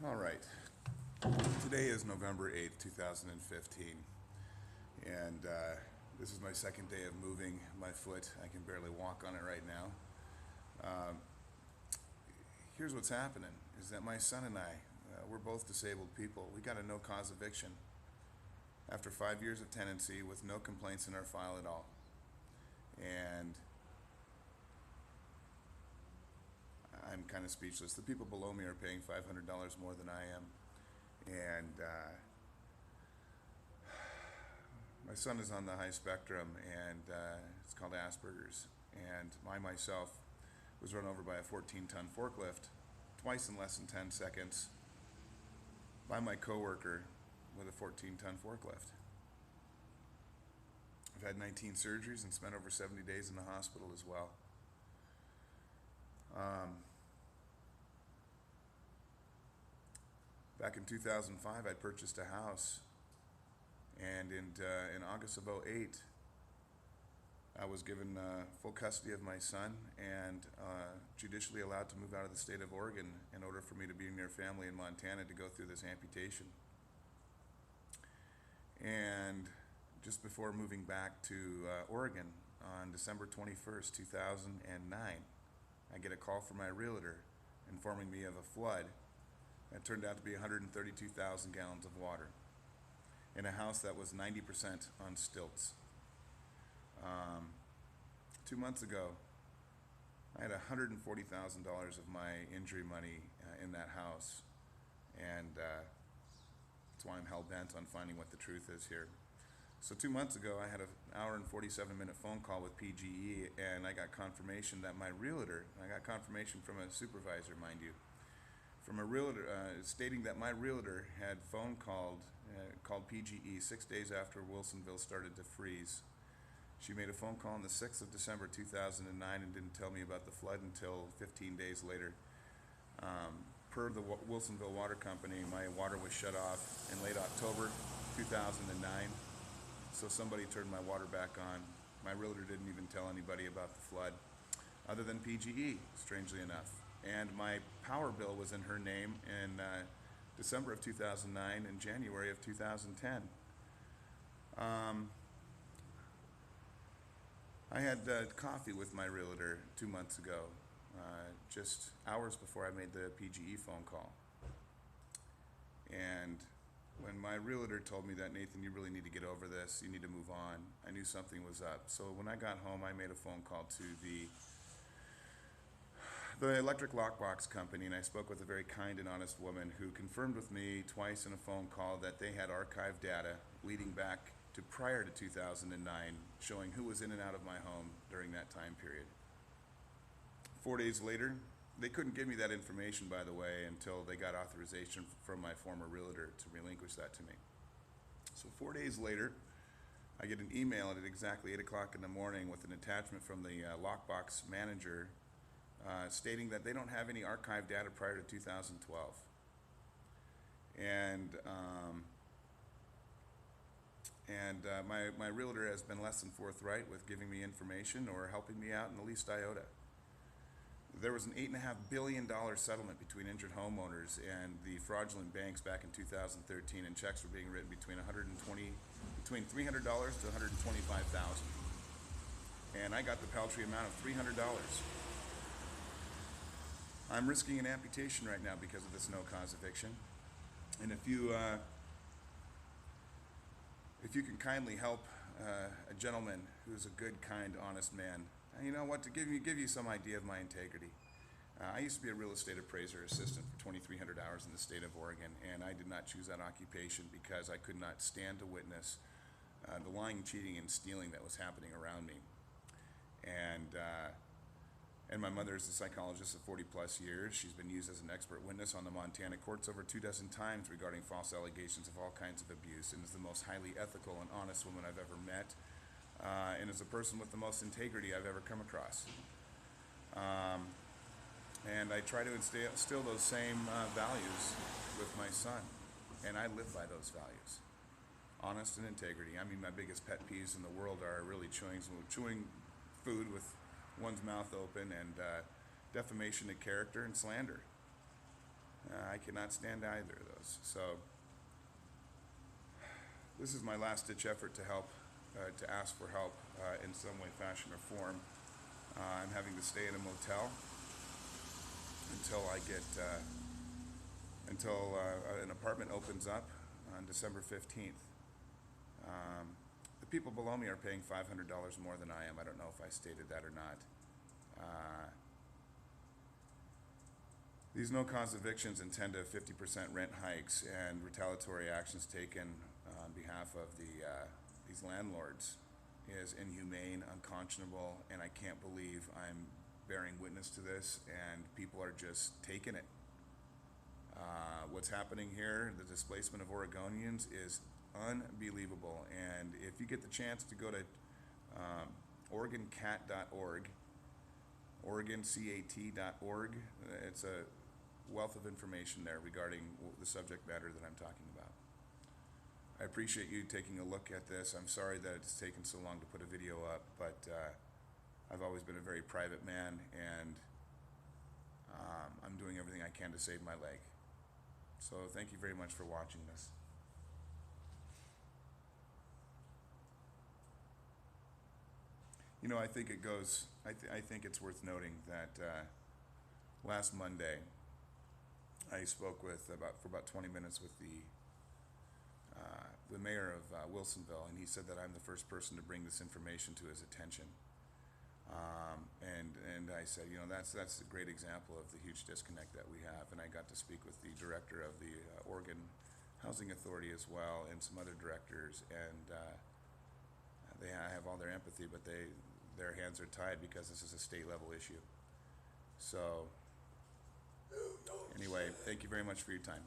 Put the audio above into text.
All right. Today is November 8th, 2015, and this is my second day of moving my foot. I can barely walk on it right now. Um, Here's what's happening, is that my son and I, we're both disabled people. We got a no-cause eviction after 5 years of tenancy with no complaints in our file at all. And I'm kind of speechless. The people below me are paying $500 more than I am. And my son is on the high spectrum, and it's called Asperger's. And I myself was run over by a 14-ton forklift twice in less than 10 seconds by my coworker with a 14-ton forklift. I've had 19 surgeries and spent over 70 days in the hospital as well. Back in 2005, I purchased a house, and in August of '08, I was given full custody of my son and judicially allowed to move out of the state of Oregon in order for me to be near family in Montana to go through this amputation. And just before moving back to Oregon on December 21st, 2009, I get a call from my realtor informing me of a flood that turned out to be 132,000 gallons of water in a house that was 90% on stilts. 2 months ago, I had $140,000 of my injury money in that house, and that's why I'm hell-bent on finding what the truth is here. So 2 months ago, I had an hour and 47-minute phone call with PGE, and I got confirmation that my realtor, I got confirmation from a supervisor, mind you, from a realtor stating that my realtor had called PGE 6 days after Wilsonville started to freeze. She made a phone call on the 6th of December 2009 and didn't tell me about the flood until 15 days later. Per the Wilsonville Water Company, my water was shut off in late October 2009, so somebody turned my water back on. My realtor didn't even tell anybody about the flood, other than PGE, strangely enough. And my power bill was in her name in December of 2009 and January of 2010. I had coffee with my realtor 2 months ago, just hours before I made the PGE phone call. And when my realtor told me that, Nathan, you really need to get over this, you need to move on, I knew something was up. So when I got home, I made a phone call to the electric lockbox company, and I spoke with a very kind and honest woman who confirmed with me twice in a phone call that they had archived data leading back to prior to 2009 showing who was in and out of my home during that time period. 4 days later, they couldn't give me that information, by the way, until they got authorization from my former realtor to relinquish that to me. So 4 days later, I get an email at exactly 8 o'clock in the morning with an attachment from the lockbox manager stating that they don't have any archived data prior to 2012. And my realtor has been less than forthright with giving me information or helping me out in the least iota. There was an $8.5 billion settlement between injured homeowners and the fraudulent banks back in 2013, and checks were being written between $300 to $125,000. And I got the paltry amount of $300. I'm risking an amputation right now because of this no-cause eviction. And if you can kindly help a gentleman who's a good, kind, honest man, you know what, to give you some idea of my integrity. I used to be a real estate appraiser assistant for 2,300 hours in the state of Oregon, and I did not choose that occupation because I could not stand to witness the lying, cheating, and stealing that was happening around me. And my mother is a psychologist of 40 plus years. She's been used as an expert witness on the Montana courts over 24 times regarding false allegations of all kinds of abuse, and is the most highly ethical and honest woman I've ever met, and is a person with the most integrity I've ever come across. And I try to instill those same values with my son, and I live by those values. Honest and integrity. I mean, my biggest pet peeves in the world are really chewing food with one's mouth open, and defamation of character and slander. I cannot stand either of those. So this is my last-ditch effort to help, to ask for help in some way, fashion, or form. I'm having to stay in a motel until I get, until an apartment opens up on December 15th. The people below me are paying $500 more than I am. I don't know if I stated that or not. These no-cause evictions and 10 to 50% rent hikes and retaliatory actions taken on behalf of these landlords is inhumane, unconscionable, and I can't believe I'm bearing witness to this, and people are just taking it. What's happening here, the displacement of Oregonians, is unbelievable. And if you get the chance to go to OregonCat.org, OregonCat.org, it's a wealth of information there regarding the subject matter that I'm talking about. I appreciate you taking a look at this. I'm sorry that it's taken so long to put a video up, but I've always been a very private man, and I'm doing everything I can to save my leg. So thank you very much for watching this. You know, I think it goes, I think it's worth noting that last Monday, I spoke with for about 20 minutes with the mayor of Wilsonville, and he said that I'm the first person to bring this information to his attention. And I said, you know, that's a great example of the huge disconnect that we have. And I got to speak with the director of the Oregon Housing Authority as well, and some other directors, and I have all their empathy, but their hands are tied because this is a state level issue. So anyway, thank you very much for your time.